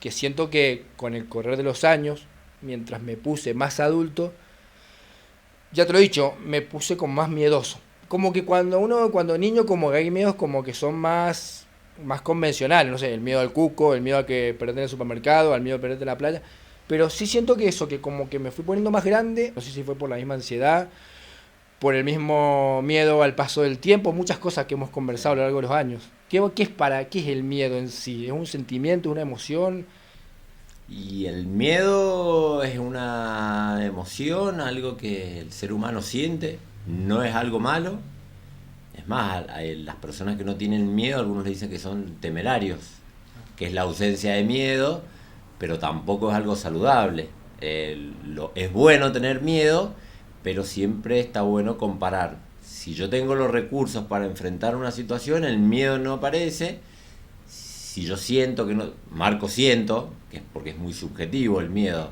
que siento que con el correr de los años, mientras me puse más adulto, ya te lo he dicho, me puse como más miedoso. Como que cuando niño, como que hay miedos como que son más convencionales, no sé, el miedo al cuco, el miedo a que perderte en el supermercado, al miedo a perderte en la playa. Pero sí siento que eso, que como que me fui poniendo más grande, no sé si fue por la misma ansiedad, por el mismo miedo al paso del tiempo, muchas cosas que hemos Sí. conversado a lo largo de los años. ¿Qué es el miedo en sí? ¿Es un sentimiento, una emoción? Y el miedo es una emoción, algo que el ser humano siente, no es algo malo. Es más, a las personas que no tienen miedo, algunos le dicen que son temerarios, que es la ausencia de miedo, pero tampoco es algo saludable. Es bueno tener miedo, pero siempre está bueno comparar. Si yo tengo los recursos para enfrentar una situación, el miedo no aparece. Si yo siento que no, marco siento, que es porque es muy subjetivo el miedo.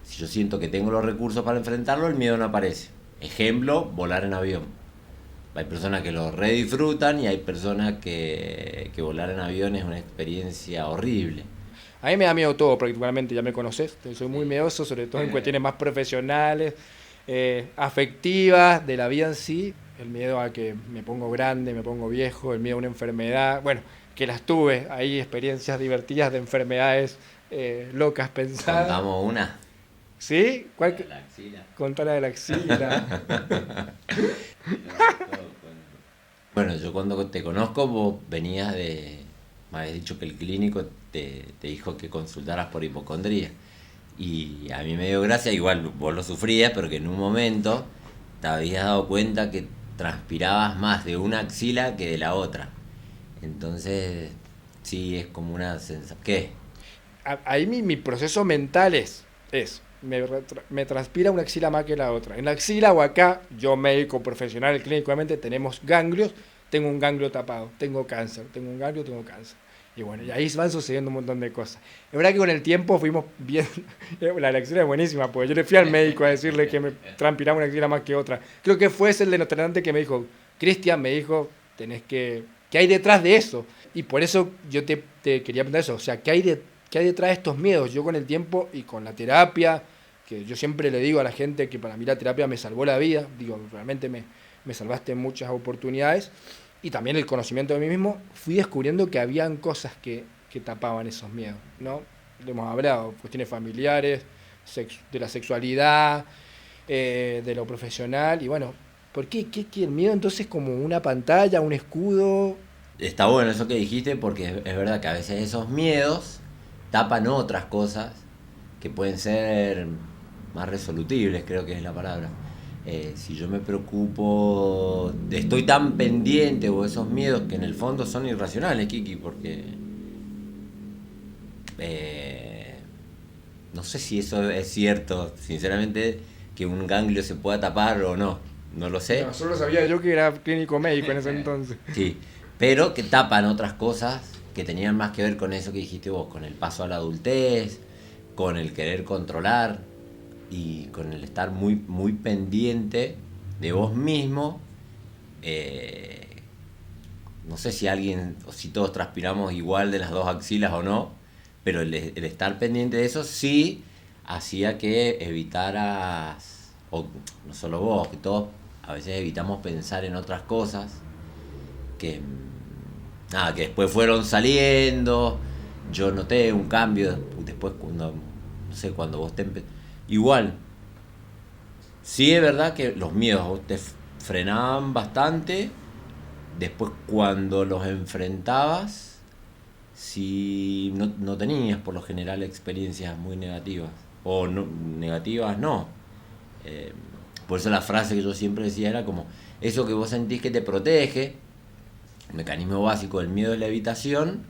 Si yo siento que tengo los recursos para enfrentarlo, el miedo no aparece. Ejemplo, volar en avión. Hay personas que lo redisfrutan y hay personas que volar en avión es una experiencia horrible. A mí me da miedo todo, particularmente, ya me conoces, soy muy Sí. miedoso, sobre todo en cuestiones más profesionales, afectivas, de la vida en sí, el miedo a que me pongo grande, me pongo viejo, el miedo a una enfermedad, bueno, que las tuve, hay experiencias divertidas de enfermedades locas pensadas. Contamos una. ¿Sí? La ¿Cuál? de la axila. Contar la de la axila. Yo todo cuento. Bueno, yo cuando te conozco, vos venías de. Me habías dicho que el clínico te dijo que consultaras por hipocondría. Y a mí me dio gracia, igual vos lo sufrías, pero que en un momento te habías dado cuenta que transpirabas más de una axila que de la otra. Entonces, sí, es como una sensación. ¿Qué? Ahí mi proceso mental me transpira una axila más que la otra. En la axila o acá, yo médico profesional, clínicamente, tenemos ganglios, tengo un ganglio tapado, tengo cáncer, tengo un ganglio, tengo cáncer. Y bueno, y ahí van sucediendo un montón de cosas. Es verdad que con el tiempo fuimos viendo, la axila es buenísima, porque yo le fui al médico a decirle que me transpiraba una axila más que otra. Creo que fue ese el denotante que me dijo, Cristian, me dijo, ¿qué hay detrás de eso? Y por eso yo te quería preguntar eso, o sea, ¿qué hay detrás de estos miedos? Yo con el tiempo y con la terapia, que yo siempre le digo a la gente que para mí la terapia me salvó la vida, digo, realmente me salvaste en muchas oportunidades, y también el conocimiento de mí mismo, fui descubriendo que habían cosas que tapaban esos miedos, ¿no? Lo hemos hablado, cuestiones familiares, de la sexualidad, de lo profesional, y bueno, ¿por qué el miedo entonces como una pantalla, un escudo? Está bueno eso que dijiste porque es verdad que a veces esos miedos tapan otras cosas que pueden ser más resolutibles, creo que es la palabra. Si yo me preocupo, estoy tan pendiente o esos miedos que en el fondo son irracionales, Kiki, porque eh, no sé si eso es cierto, sinceramente, que un ganglio se pueda tapar o no, no lo sé. No, solo sabía yo que era clínico médico en ese entonces. Sí, pero que tapan otras cosas que tenían más que ver con eso que dijiste vos, con el paso a la adultez, con el querer controlar y con el estar muy, muy pendiente de vos mismo. Eh, no sé si alguien o si todos transpiramos igual de las dos axilas o no, pero el estar pendiente de eso sí hacía que evitaras, o no solo vos, que todos a veces evitamos pensar en otras cosas que nada, que después fueron saliendo. Yo noté un cambio después cuando, no sé, cuando vos igual, sí es verdad que los miedos te frenaban bastante. Después cuando los enfrentabas, si no tenías por lo general experiencias muy negativas. O no, negativas no. Eh, por eso la frase que yo siempre decía era como, eso que vos sentís que te protege, el mecanismo básico del miedo es la evitación,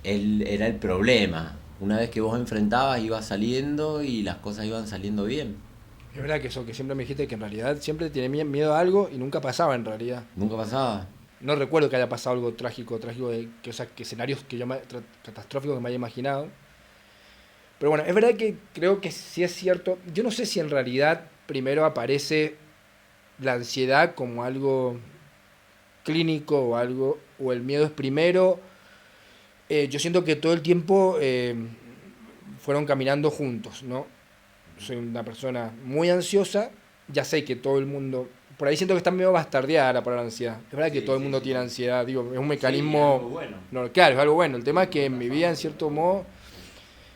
era el problema. Una vez que vos enfrentabas, ibas saliendo y las cosas iban saliendo bien. Es verdad que eso que siempre me dijiste que en realidad siempre tiene miedo a algo y nunca pasaba en realidad. Nunca pasaba. No recuerdo que haya pasado algo trágico o sea, que escenarios catastróficos que me haya imaginado. Pero bueno, es verdad que creo que sí es cierto. Yo no sé si en realidad primero aparece la ansiedad como algo clínico o algo, o el miedo es primero, Yo siento que todo el tiempo fueron caminando juntos, ¿no? Soy una persona muy ansiosa, ya sé que todo el mundo... Por ahí siento que está medio bastardeada la palabra ansiedad. Es verdad que Sí, todo el sí, mundo sí, tiene sí. ansiedad, digo, es un Sí, es algo mecanismo... bueno. No, claro, es algo bueno. El tema es que Por en la mi vida, en familia. cierto modo,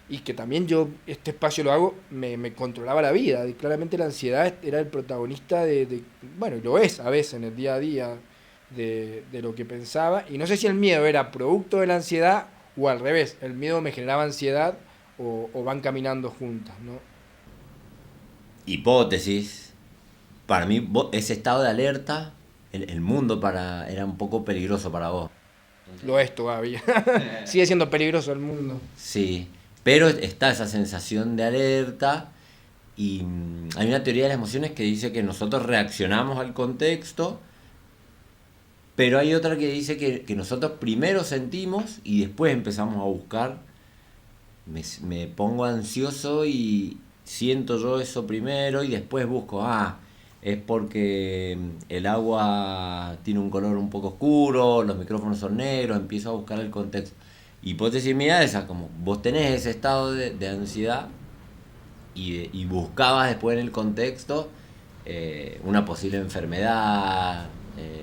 y que también yo este espacio lo hago, me controlaba la vida. Y claramente la ansiedad era el protagonista bueno, y lo es a veces en el día a día de lo que pensaba. Y no sé si el miedo era producto de la ansiedad o al revés, el miedo me generaba ansiedad o van caminando juntas, ¿no? Hipótesis. Para mí, ese estado de alerta, el mundo era un poco peligroso para vos. Lo es todavía. Sigue siendo peligroso el mundo. Sí, pero está esa sensación de alerta y hay una teoría de las emociones que dice que nosotros reaccionamos al contexto, pero hay otra que dice que nosotros primero sentimos y después empezamos a buscar. Me pongo ansioso y siento yo eso primero y después busco, es porque el agua tiene un color un poco oscuro, los micrófonos son negros, empiezo a buscar el contexto. Hipótesis mía esa, como vos tenés ese estado de ansiedad y buscabas después en el contexto una posible enfermedad,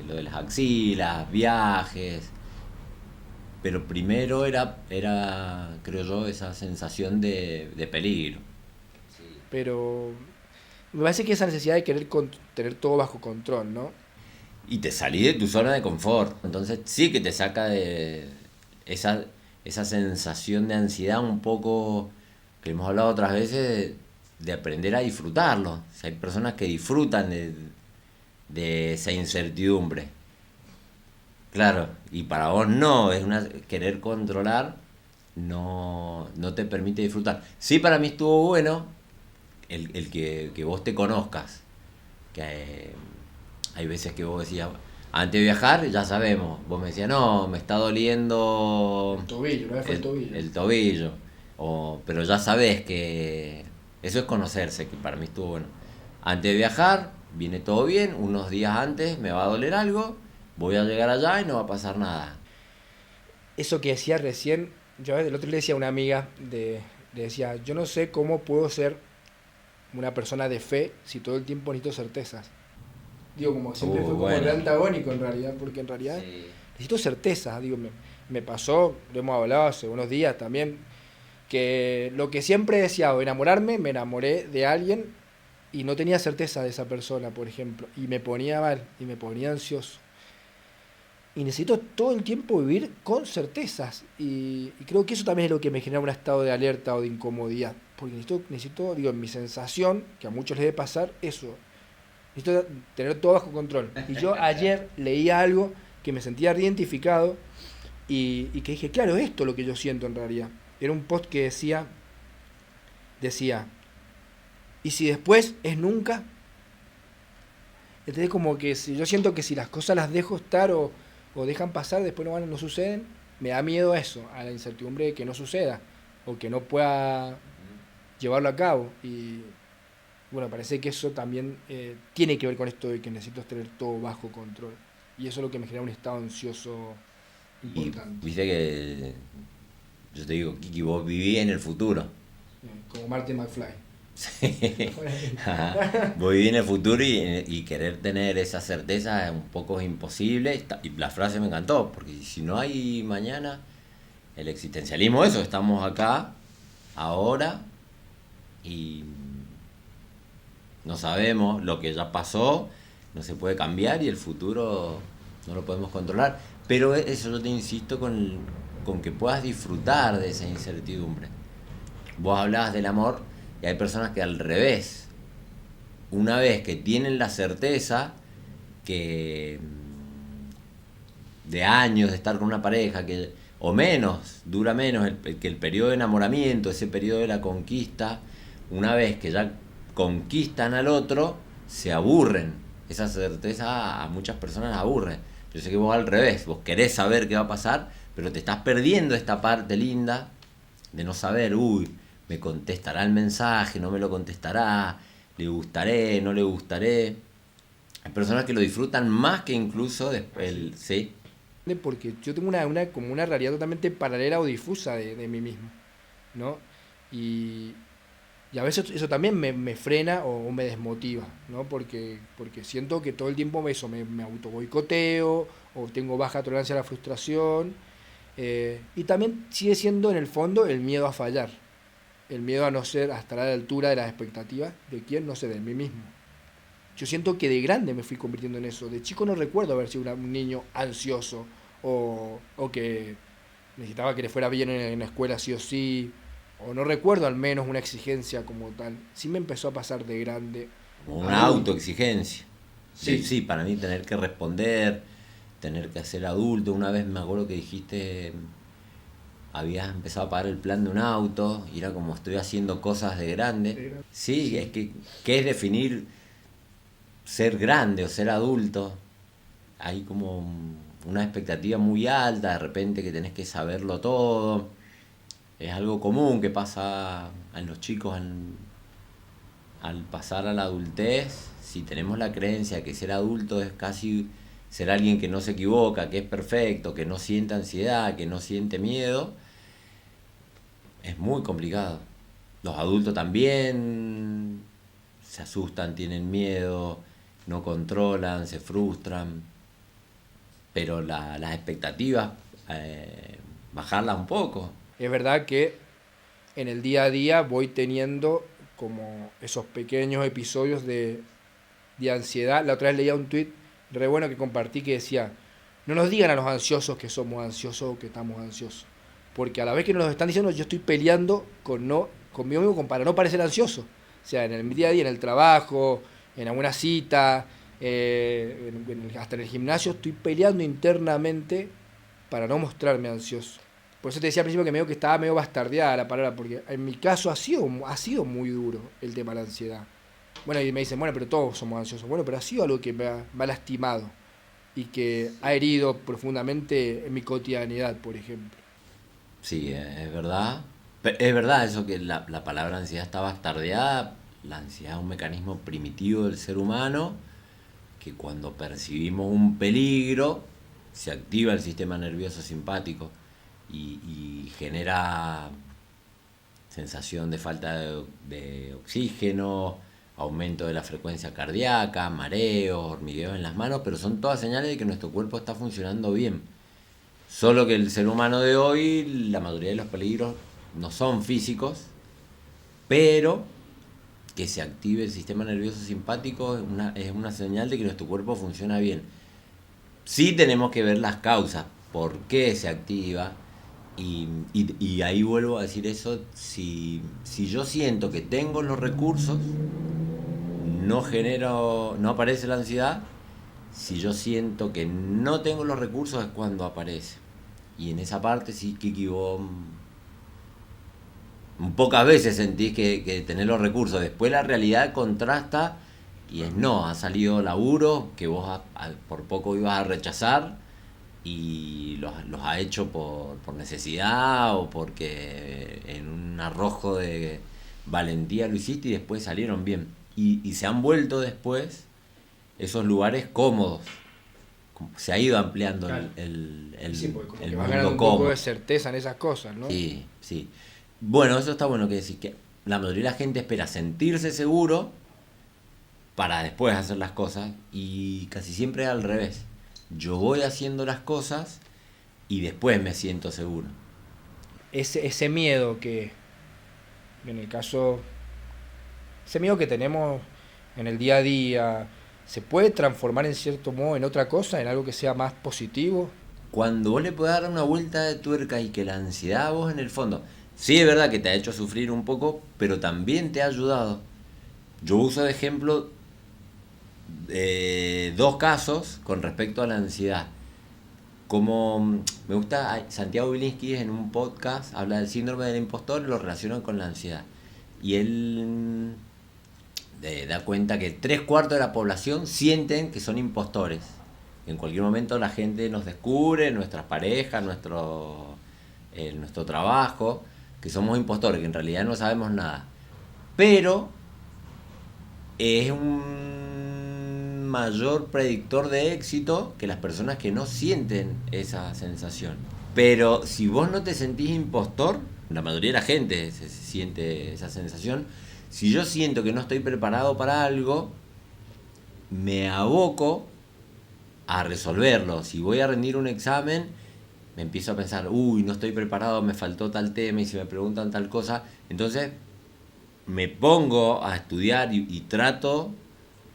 lo de las axilas, viajes, pero primero era creo yo, esa sensación de peligro. Pero me parece que esa necesidad de querer tener todo bajo control, ¿no? Y te salí de tu zona de confort. Entonces sí que te saca de esa sensación de ansiedad un poco que hemos hablado otras veces de aprender a disfrutarlo. O sea, hay personas que disfrutan de esa incertidumbre. Claro, y para vos no, querer controlar no te permite disfrutar. Sí, para mí estuvo bueno el que vos te conozcas. Que hay veces que vos decías, antes de viajar, ya sabemos, vos me decías, no, me está doliendo El tobillo, una vez fue el tobillo. el tobillo. Pero ya sabés que eso es conocerse, que para mí estuvo bueno. Antes de viajar, viene todo bien, unos días antes me va a doler algo, voy a llegar allá y no va a pasar nada. Eso que decía recién, yo el otro le decía a una amiga, le decía, yo no sé cómo puedo ser una persona de fe si todo el tiempo necesito certezas. Digo, como siempre fue como el Bueno. antagónico en realidad, porque en realidad Sí. necesito certezas. Digo, me pasó, lo hemos hablado hace unos días también, que lo que siempre he deseado, enamorarme, me enamoré de alguien y no tenía certeza de esa persona, por ejemplo, y me ponía mal, y me ponía ansioso. Y necesito todo el tiempo vivir con certezas. Y creo que eso también es lo que me genera un estado de alerta o de incomodidad. Porque necesito, digo, en mi sensación, que a muchos les debe pasar, eso. Necesito tener todo bajo control. Y yo ayer leía algo que me sentía reidentificado y que dije, claro, esto es lo que yo siento en realidad. Era un post que decía, ¿y si después es nunca? Entonces como que si yo siento que si las cosas las dejo estar o dejan pasar, después no suceden, me da miedo a eso, a la incertidumbre de que no suceda o que no pueda llevarlo a cabo. Y bueno, parece que eso también tiene que ver con esto de que necesito tener todo bajo control. Y eso es lo que me genera un estado ansioso Y importante. viste que yo te digo, Kiki, vos vivís en el futuro. Como Marty McFly. Ajá. Vos vivís en el futuro y querer tener esa certeza es un poco imposible. Y la frase me encantó, porque si no hay mañana, el existencialismo es eso, estamos acá, ahora, y no sabemos lo que ya pasó, no se puede cambiar y el futuro no lo podemos controlar. Pero eso yo te insisto con que puedas disfrutar de esa incertidumbre. Vos hablabas del amor y hay personas que al revés, una vez que tienen la certeza que de años de estar con una pareja, o menos, dura menos que el periodo de enamoramiento, ese periodo de la conquista, una vez que ya conquistan al otro, se aburren. Esa certeza a muchas personas aburre. Yo sé que vos al revés, vos querés saber qué va a pasar, pero te estás perdiendo esta parte linda de no saber, me contestará el mensaje, no me lo contestará, le gustaré, no le gustaré. Hay personas que lo disfrutan más que incluso después, ¿sí? porque yo tengo como una realidad totalmente paralela o difusa de mí mismo, ¿no? Y, y a veces eso también me frena o me desmotiva, ¿no? Porque siento que todo el tiempo me auto boicoteo o tengo baja tolerancia a la frustración. Y también sigue siendo en el fondo el miedo a fallar, el miedo a no ser, a estar a la altura de las expectativas de quién, no sé, de mí mismo. Yo siento que de grande me fui convirtiendo en eso. De chico no recuerdo haber sido un niño ansioso o que necesitaba que le fuera bien en la escuela sí o sí, o no recuerdo al menos una exigencia como tal. Sí me empezó a pasar de grande Una adulto. autoexigencia. Sí, Sí, para mí tener que responder, tener que ser adulto. Una vez me acuerdo que dijiste, habías empezado a pagar el plan de un auto y era como estoy haciendo cosas de grande. Sí, es sí, que, ¿qué es definir ser grande o ser adulto? Hay como una expectativa muy alta, de repente que tenés que saberlo todo. Es algo común que pasa a los chicos al pasar a la adultez. Si tenemos la creencia que ser adulto es casi ser alguien que no se equivoca, que es perfecto, que no siente ansiedad, que no siente miedo, es muy complicado. Los adultos también se asustan, tienen miedo, no controlan, se frustran, pero las expectativas, bajarlas un poco. es verdad que en el día a día voy teniendo como esos pequeños episodios de ansiedad. La otra vez leía un tweet re bueno que compartí que decía, no nos digan a los ansiosos que somos ansiosos o que estamos ansiosos. Porque a la vez que nos lo están diciendo, yo estoy peleando conmigo mismo para no parecer ansioso. O sea, en el día a día, en el trabajo, en alguna cita, hasta en el gimnasio, estoy peleando internamente para no mostrarme ansioso. Por eso te decía al principio que medio que estaba medio bastardeada la palabra, porque en mi caso ha sido muy duro el tema de la ansiedad. Bueno, y me dicen, bueno, pero todos somos ansiosos. Bueno, pero ha sido algo que me ha lastimado y que ha herido profundamente en mi cotidianidad, por ejemplo. Sí, es verdad. Es verdad eso que la palabra ansiedad está bastardeada. La ansiedad es un mecanismo primitivo del ser humano que cuando percibimos un peligro se activa el sistema nervioso simpático y genera sensación de falta de oxígeno, aumento de la frecuencia cardíaca, mareos, hormigueo en las manos, pero son todas señales de que nuestro cuerpo está funcionando bien. Solo que el ser humano de hoy, la mayoría de los peligros no son físicos, pero que se active el sistema nervioso simpático es una señal de que nuestro cuerpo funciona bien. Sí tenemos que ver las causas, por qué se activa, y ahí vuelvo a decir eso, si yo siento que tengo los recursos, no aparece la ansiedad. Si yo siento que no tengo los recursos es cuando aparece. Y en esa parte sí, Kiki, vos pocas veces sentís que tenés los recursos. Después la realidad contrasta y es no, ha salido laburo que vos por poco ibas a rechazar y los ha hecho por necesidad o porque en un arrojo de valentía lo hiciste y después salieron bien. Y se han vuelto después esos lugares cómodos. Se ha ido ampliando Claro. Sí, porque como el que vas ganando mundo un poco de cómodo. certeza en esas cosas, ¿no? Sí, sí. Bueno, eso está bueno que decir que la mayoría de la gente espera sentirse seguro para después hacer las cosas y casi siempre es al revés. Yo voy haciendo las cosas y después me siento seguro. Ese miedo en el caso, ese miedo que tenemos en el día a día, ¿se puede transformar en cierto modo en otra cosa, en algo que sea más positivo? Cuando vos le podés dar una vuelta de tuerca y que la ansiedad a vos en el fondo, sí es verdad que te ha hecho sufrir un poco, pero también te ha ayudado. Yo uso de ejemplo dos casos con respecto a la ansiedad. Como me gusta, Santiago Bilinsky en un podcast habla del síndrome del impostor y lo relaciona con la ansiedad. Y él da cuenta que 3/4 de la población sienten que son impostores. En cualquier momento la gente nos descubre, nuestras parejas, nuestro trabajo, que somos impostores, que en realidad no sabemos nada. Pero es un mayor predictor de éxito que las personas que no sienten esa sensación. Pero si vos no te sentís impostor, la mayoría de la gente se siente esa sensación. Si yo siento que no estoy preparado para algo, me aboco a resolverlo. Si voy a rendir un examen, me empiezo a pensar, uy, no estoy preparado, me faltó tal tema y si me preguntan tal cosa, entonces me pongo a estudiar y trato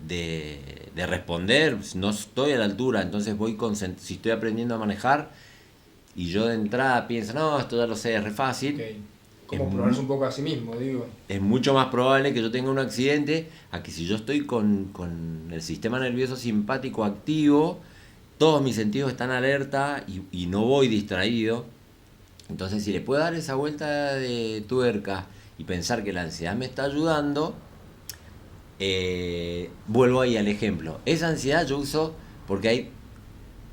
de responder. No estoy a la altura, entonces voy si estoy aprendiendo a manejar y yo de entrada pienso, no, esto ya lo sé, es re fácil. Okay. Como probarse un poco a sí mismo, digo. Es mucho más probable que yo tenga un accidente a que si yo estoy con el sistema nervioso simpático activo, todos mis sentidos están alerta y no voy distraído. Entonces, si le puedo dar esa vuelta de tuerca y pensar que la ansiedad me está ayudando, vuelvo ahí al ejemplo. Esa ansiedad yo uso porque hay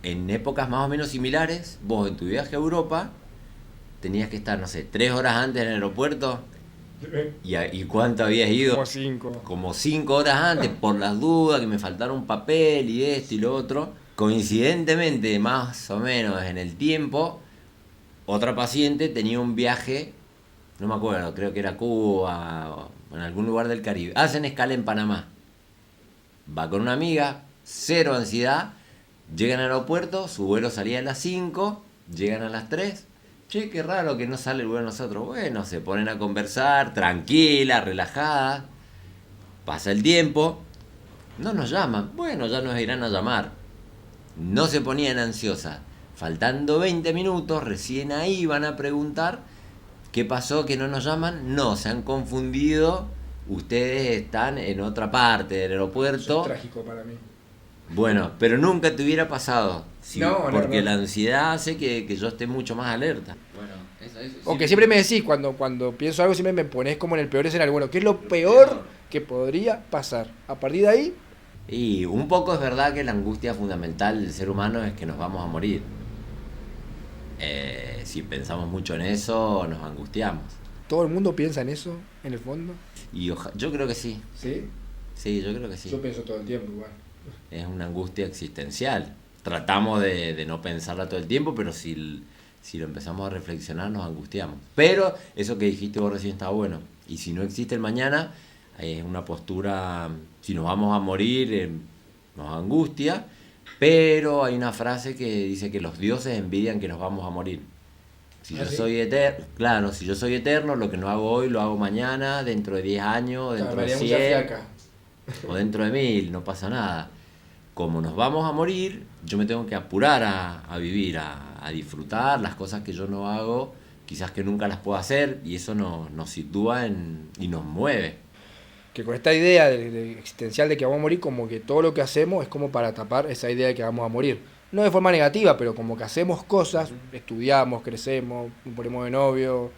en épocas más o menos similares, vos en tu viaje a Europa tenías que estar, no sé, 3 horas antes en el aeropuerto. ¿Y cuánto habías ido? Como 5. Como 5 horas antes, por las dudas, que me faltara un papel y esto y lo otro. Coincidentemente, más o menos en el tiempo, otra paciente tenía un viaje, no me acuerdo, creo que era Cuba o en algún lugar del Caribe. Hacen escala en Panamá. Va con una amiga, cero ansiedad. Llegan al aeropuerto, su vuelo salía a las 5, llegan a las 3. Che, qué raro que no sale el vuelo de nosotros. Bueno, se ponen a conversar, tranquila, relajada. Pasa el tiempo, no nos llaman. Bueno, ya nos irán a llamar. No se ponían ansiosas. Faltando 20 minutos, recién ahí van a preguntar qué pasó, que no nos llaman. No, se han confundido. Ustedes están en otra parte del aeropuerto. Eso es trágico para mí. Bueno, pero nunca te hubiera pasado. Sí, No, porque no. la ansiedad hace que yo esté mucho más alerta. Bueno, eso aunque siempre me decís, cuando pienso algo, siempre me pones como en el peor escenario. Bueno, ¿qué es lo peor que podría pasar? A partir de ahí. Y un poco es verdad que la angustia fundamental del ser humano es que nos vamos a morir. Si pensamos mucho en eso, nos angustiamos. ¿Todo el mundo piensa en eso, en el fondo? Y yo creo que sí. ¿Sí? Sí, yo creo que sí. Yo pienso todo el tiempo igual. Es una angustia existencial. Tratamos de no pensarla todo el tiempo, pero si lo empezamos a reflexionar nos angustiamos. Pero eso que dijiste vos recién está bueno. Y si no existe el mañana, es una postura, si nos vamos a morir, nos angustia, pero hay una frase que dice que los dioses envidian que nos vamos a morir. Si yo soy eterno, claro, si yo soy eterno, lo que no hago hoy lo hago mañana, dentro de 10 años, dentro de 100 o dentro de 1000, no pasa nada. Como nos vamos a morir, yo me tengo que apurar a vivir, a disfrutar las cosas que yo no hago, quizás que nunca las puedo hacer, y eso nos sitúa y nos mueve. Que con esta idea de existencial de que vamos a morir, como que todo lo que hacemos es como para tapar esa idea de que vamos a morir. No de forma negativa, pero como que hacemos cosas, estudiamos, crecemos, nos ponemos de novio,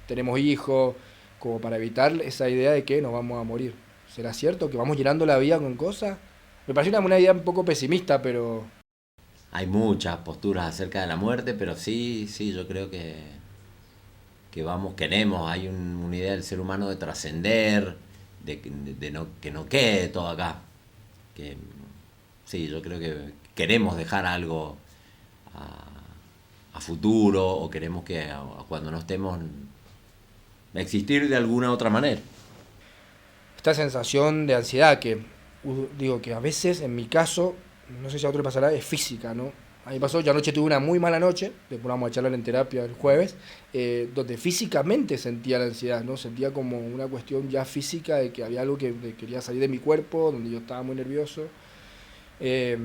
tenemos hijos, como para evitar esa idea de que nos vamos a morir. ¿Será cierto que vamos llenando la vida con cosas? Me parece una idea un poco pesimista, pero... Hay muchas posturas acerca de la muerte, pero sí, yo creo que queremos, hay una idea del ser humano de trascender, que no quede todo acá. Sí, yo creo que queremos dejar algo a futuro, o queremos que cuando no estemos, existir de alguna otra manera. Esta sensación de ansiedad que, digo, que a veces, en mi caso, no sé si a otro le pasará, es física, ¿no? A mí pasó, yo anoche tuve una muy mala noche, después vamos a charlar en terapia el jueves, donde físicamente sentía la ansiedad, ¿no? Sentía como una cuestión ya física de que había algo que quería salir de mi cuerpo, donde yo estaba muy nervioso, se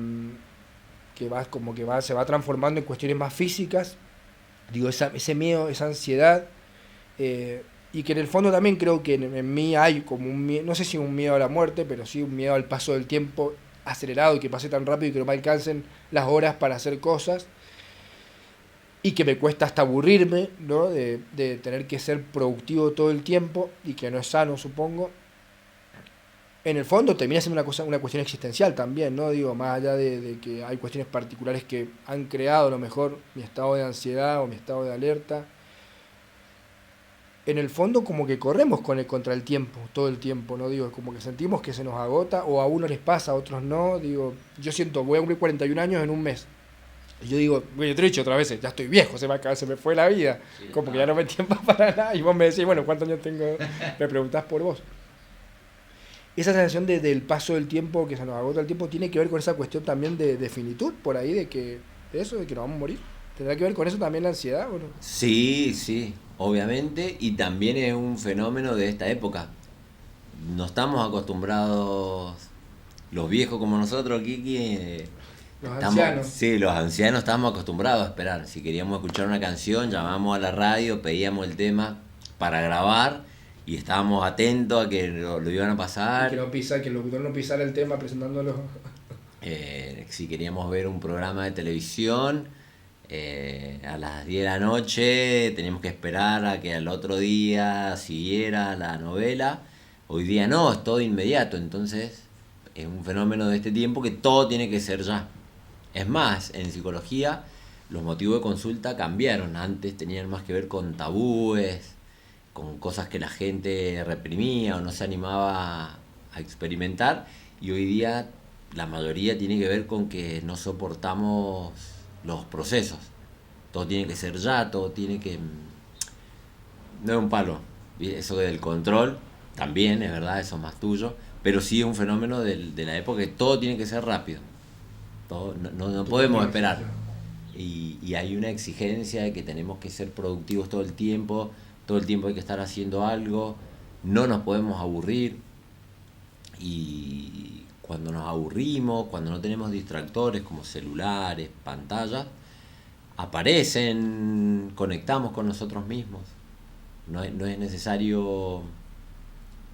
va transformando en cuestiones más físicas, digo, ese miedo, esa ansiedad, y que en el fondo también creo que en mí hay como un miedo, no sé si un miedo a la muerte, pero sí un miedo al paso del tiempo acelerado y que pase tan rápido y que no me alcancen las horas para hacer cosas, y que me cuesta hasta aburrirme, ¿no? de tener que ser productivo todo el tiempo y que no es sano, supongo. En el fondo termina siendo una cuestión existencial también, ¿no? Digo, más allá de que hay cuestiones particulares que han creado a lo mejor mi estado de ansiedad o mi estado de alerta. en el fondo como que corremos contra el tiempo, todo el tiempo, ¿no? Digo, como que sentimos que se nos agota, o a unos les pasa, a otros no. Digo, yo siento, voy a cumplir 41 años en un mes. Y yo digo, bueno, yo te lo he dicho otra vez, ya estoy viejo, se me fue la vida. Sí, Como que ya no me tiempo para nada. Y vos me decís, bueno, ¿cuántos años tengo? Me preguntás por vos. Esa sensación del paso del tiempo, que se nos agota el tiempo, tiene que ver con esa cuestión también de finitud, por ahí, de eso, de que nos vamos a morir. ¿Tendrá que ver con eso también la ansiedad o no? Sí, sí, obviamente, y también es un fenómeno de esta época. No estamos acostumbrados, los viejos como nosotros, Kiki, Los ancianos. sí, los ancianos estamos acostumbrados a esperar. Si queríamos escuchar una canción, llamábamos a la radio, pedíamos el tema para grabar y estábamos atentos a que lo iban a Y pasar. que el locutor no pisara el tema presentándolo. Si queríamos ver un programa de televisión, a las 10 de la noche teníamos que esperar a que al otro día siguiera la novela. Hoy día no, es todo inmediato, entonces es un fenómeno de este tiempo que todo tiene que ser ya. Es más, en psicología los motivos de consulta cambiaron. Antes tenían más que ver con tabúes, con cosas que la gente reprimía o no se animaba a experimentar, y hoy día la mayoría tiene que ver con que no soportamos los procesos. Todo tiene que ser ya, todo tiene que... No es un palo. Eso del control también, es verdad, eso es más tuyo, pero sí es un fenómeno de la época que todo tiene que ser rápido. Todo, no podemos esperar. Y hay una exigencia de que tenemos que ser productivos todo el tiempo hay que estar haciendo algo, no nos podemos aburrir, y cuando nos aburrimos, cuando no tenemos distractores como celulares, pantallas, aparecen, conectamos con nosotros mismos. No es necesario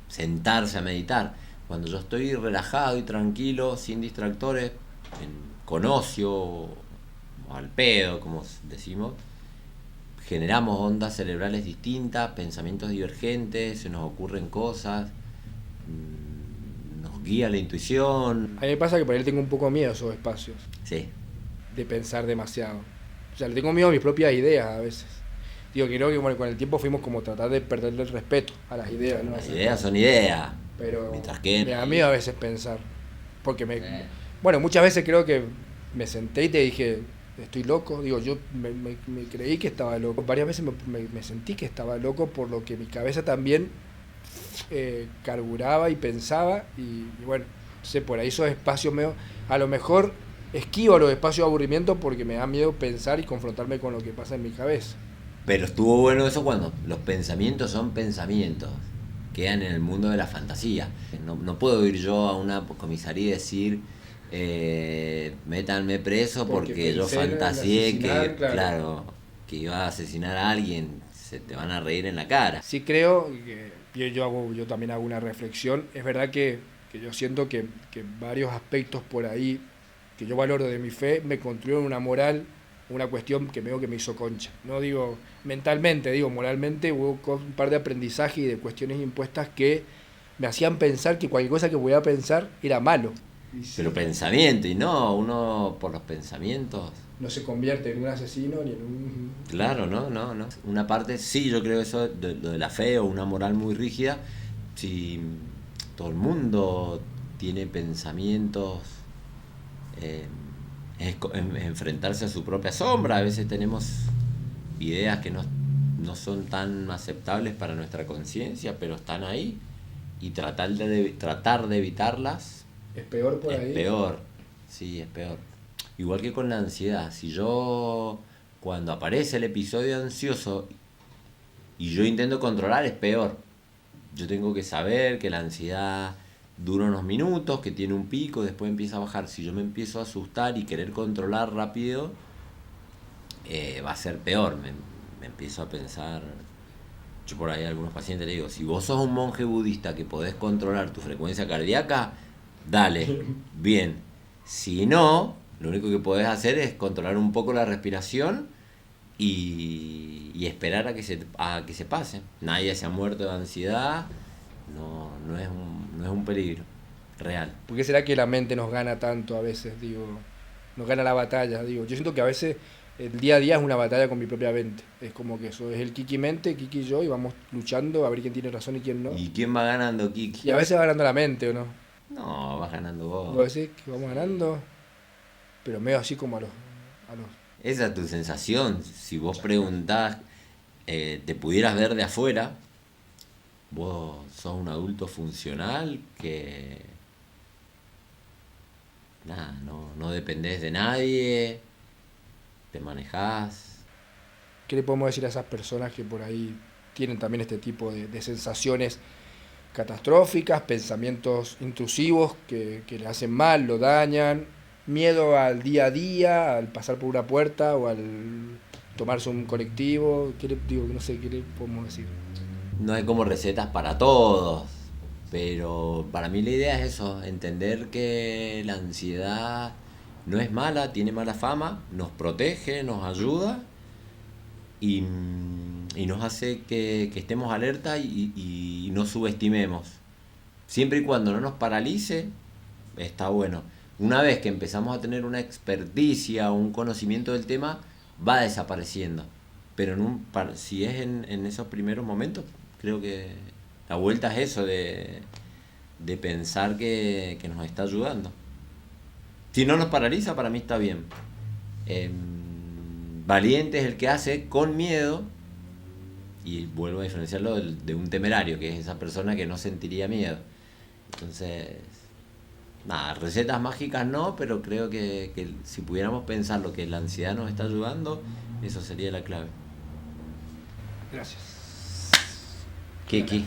sentarse a meditar. Cuando yo estoy relajado y tranquilo, sin distractores, con ocio o al pedo, como decimos, generamos ondas cerebrales distintas, pensamientos divergentes, se nos ocurren cosas, nos guía la intuición. A mí me pasa que por ahí tengo un poco miedo a esos espacios, Sí, de pensar demasiado. O sea, le tengo miedo a mis propias ideas a veces. Digo, creo que bueno, con el tiempo fuimos como tratar de perderle el respeto a las ideas, ¿no? las ideas son ideas, Pero mientras que... me da miedo a veces pensar. Porque bueno, muchas veces creo que me senté y te dije, estoy loco. Digo, yo me creí que estaba loco. Varias veces me sentí que estaba loco por lo que mi cabeza también carburaba y pensaba. Y bueno, no sé, por ahí esos espacios medio... A lo mejor esquivo los espacios de aburrimiento porque me da miedo pensar y confrontarme con lo que pasa en mi cabeza. Pero estuvo bueno eso cuando los pensamientos son pensamientos, quedan en el mundo de la fantasía. No puedo ir yo a una comisaría y decir, métanme preso porque yo fantaseé que, claro, que iba a asesinar a alguien. Se te van a reír en la cara. Sí creo que yo también hago una reflexión. Es verdad que yo siento que varios aspectos por ahí que yo valoro de mi fe me construyeron una moral, una cuestión que me hizo concha. No digo mentalmente, digo moralmente, hubo un par de aprendizajes y de cuestiones impuestas que me hacían pensar que cualquier cosa que voy a pensar era malo. Pero pensamiento, y no, uno por los pensamientos. No se convierte en un asesino ni en un... Claro, no. Una parte, sí, yo creo eso lo de la fe o una moral muy rígida. Si todo el mundo tiene pensamientos, es enfrentarse a su propia sombra. A veces tenemos ideas que no son tan aceptables para nuestra conciencia, pero están ahí, y tratar de evitarlas Es peor por ahí. es peor. Sí, es peor. Igual que con la ansiedad. Si yo, cuando aparece el episodio ansioso y yo intento controlar, es peor. Yo tengo que saber que la ansiedad dura unos minutos, que tiene un pico, después empieza a bajar. Si yo me empiezo a asustar y querer controlar rápido, va a ser peor. Me empiezo a pensar... Yo por ahí a algunos pacientes les digo, si vos sos un monje budista que podés controlar tu frecuencia cardíaca, dale, bien. Si no, lo único que podés hacer es controlar un poco la respiración y esperar a que se pase. Nadie se ha muerto de ansiedad, no es un peligro real. ¿Por qué será que la mente nos gana tanto a veces? Digo, nos gana la batalla. Digo, yo siento que a veces el día a día es una batalla con mi propia mente. Es como que eso es el Kiki mente, Kiki y yo, y vamos luchando a ver quién tiene razón y quién no. ¿Y quién va ganando, Kiki? Y a veces va ganando la mente, ¿o no? No, vas ganando vos. Vos decís que vamos ganando, pero medio así como a los. Esa es tu sensación. Si vos preguntás, te pudieras ver de afuera, vos sos un adulto funcional que nada, no dependés de nadie, te manejás. ¿Qué le podemos decir a esas personas que por ahí tienen también este tipo de sensaciones catastróficas, pensamientos intrusivos que le hacen mal, lo dañan, miedo al día a día, al pasar por una puerta o al tomarse un colectivo? ¿Qué le digo? No sé qué le podemos decir. No hay como recetas para todos, pero para mí la idea es eso, entender que la ansiedad no es mala, tiene mala fama, nos protege, nos ayuda y nos hace que estemos alerta y no subestimemos. Siempre y cuando no nos paralice, está bueno. Una vez que empezamos a tener una experticia o un conocimiento del tema, va desapareciendo. Pero si es en esos primeros momentos, creo que la vuelta es eso, de pensar que nos está ayudando. Si no nos paraliza, para mí está bien. Valiente es el que hace con miedo, y vuelvo a diferenciarlo de un temerario, que es esa persona que no sentiría miedo. Entonces, nada, recetas mágicas no, pero creo que si pudiéramos pensar lo que la ansiedad nos está ayudando, eso sería la clave. Gracias. Kiki.